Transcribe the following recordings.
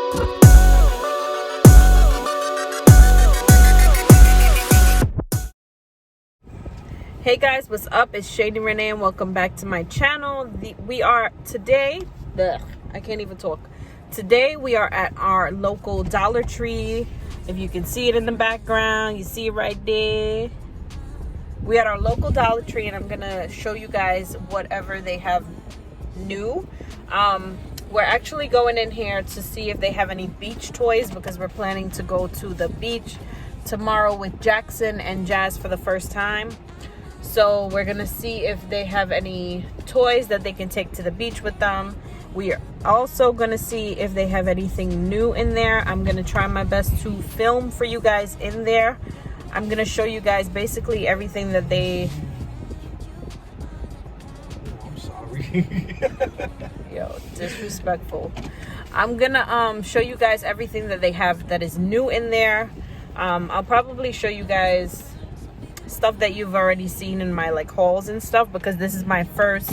Hey guys, what's up? It's Shaniiee Renee and welcome back to my channel. Today we are at our local Dollar Tree. If you can see it in the background, you see it right there. We at our local Dollar Tree and I'm gonna show you guys whatever they have new. We're actually going in here to see if they have any beach toys because we're planning to go to the beach tomorrow with Jackson and Jazz for the first time. So we're gonna see if they have any toys that they can take to the beach with them. We are also gonna see if they have anything new in there. I'm gonna try my best to film for you guys in there. I'm gonna show you guys basically everything that they... I'm sorry. Yo, disrespectful. I'm gonna show you guys everything that they have that is new in there. I'll probably show you guys stuff that you've already seen in my like hauls and stuff because this is my first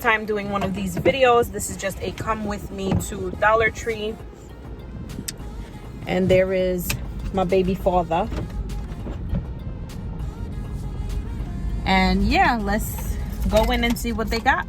time doing one of these videos. This is just a come with me to Dollar Tree. And there is my baby father. And yeah, let's go in and see what they got.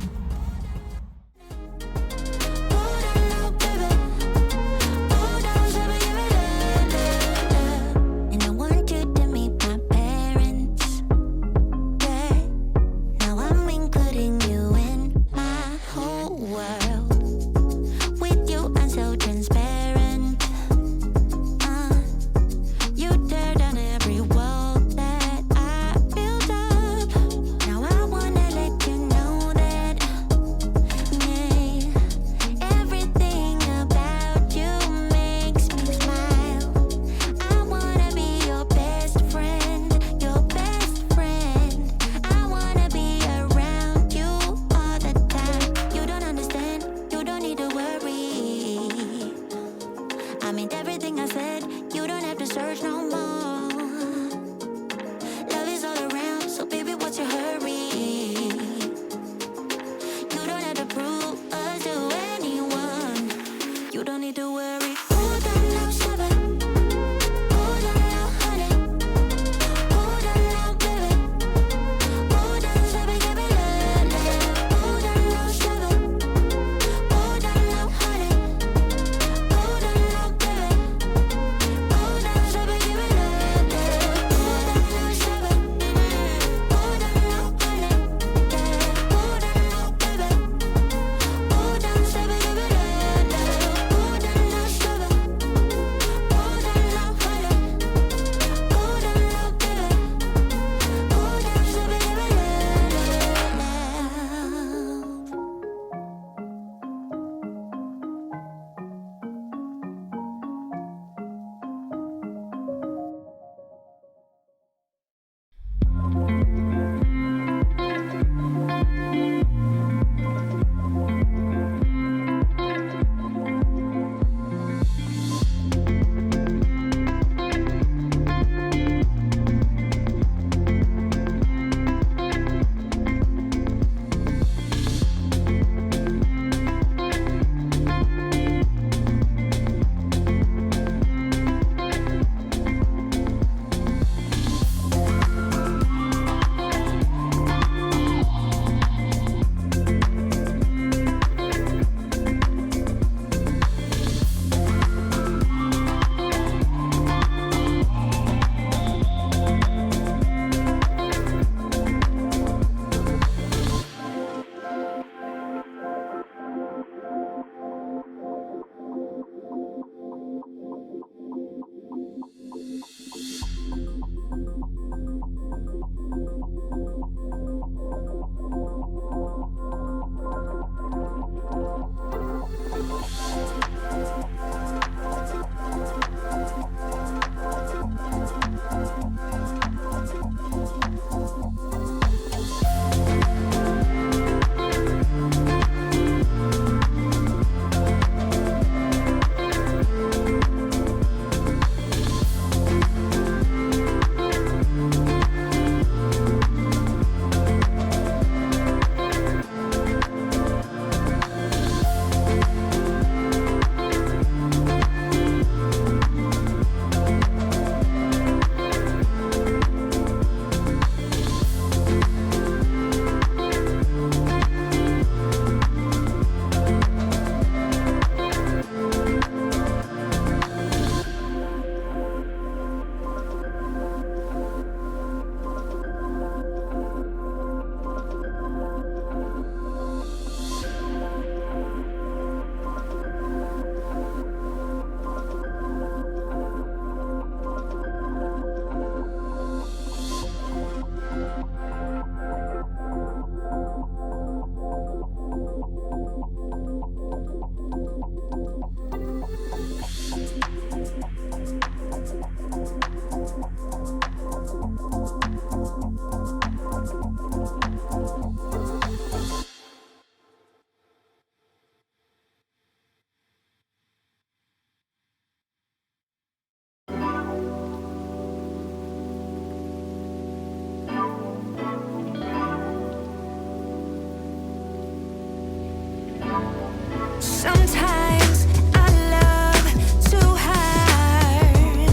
Sometimes I love too hard.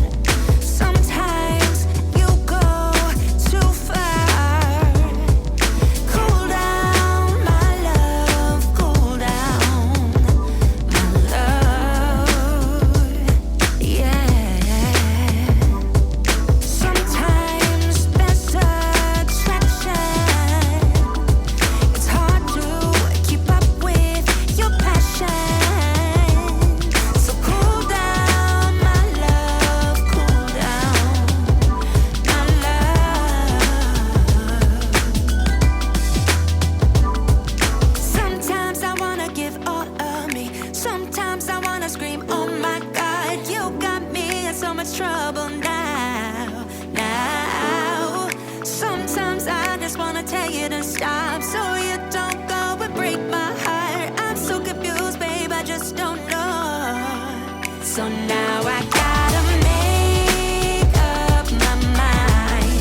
Sometimes you go too far. Cool down, my love, cool down, my love, yeah. Sometimes there's attraction. It's hard to keep up with your passion. So cool down, my love, cool down, my love. Sometimes I wanna give all of me. Sometimes I wanna scream, oh my God, you got me in so much trouble now, now. Sometimes I just wanna tell you to stop, so you don't go and break my heart. I'm so confused, babe, I just don't know. So now I gotta make up my mind.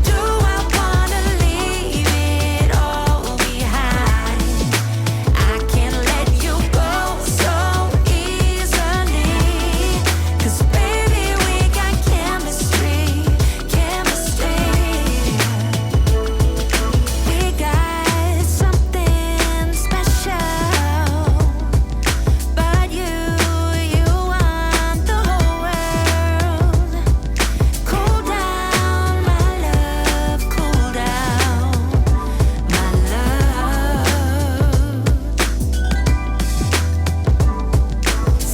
Do I wanna leave it all behind? I can't let you go so easily. 'Cause baby, we got chemistry, chemistry. We got something special. But you want the whole world. Cool down, my love, cool down, my love.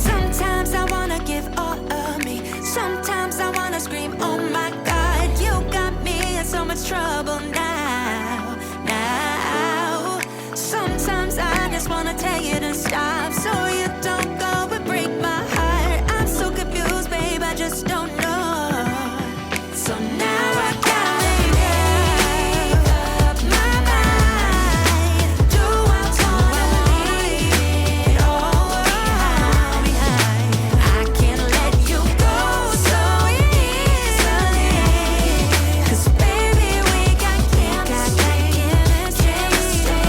Sometimes I wanna give all of me. Sometimes I wanna scream, oh my God, you got me in so much trouble now, now. Sometimes I just wanna tell you to stop, so you don't go and break my heart. I'm so confused, babe, I just don't know. So now I gotta make up my mind. Do I wanna leave it all behind? I can't let you go so easily. 'Cause baby, we got chemistry, chemistry.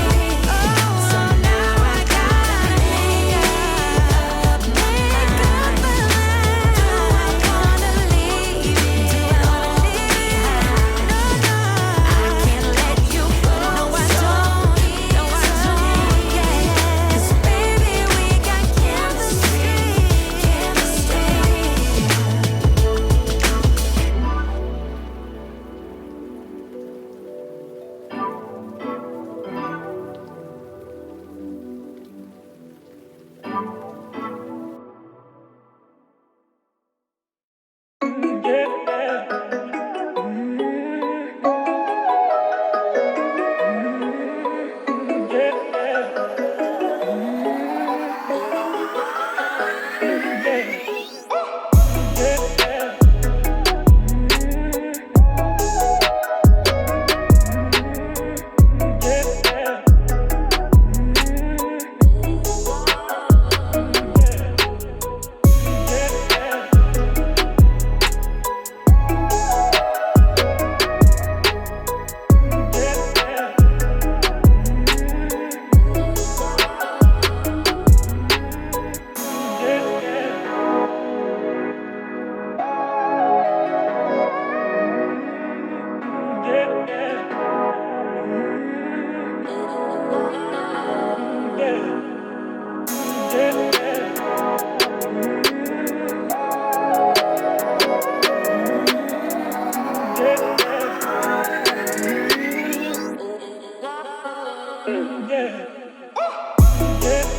So now I gotta make up my mind. Do I wanna leave it all behind? No, I can't let you go. No, I don't. No, I don't. Yeah. 'Cause baby, we got chemistry, chemistry. Yeah.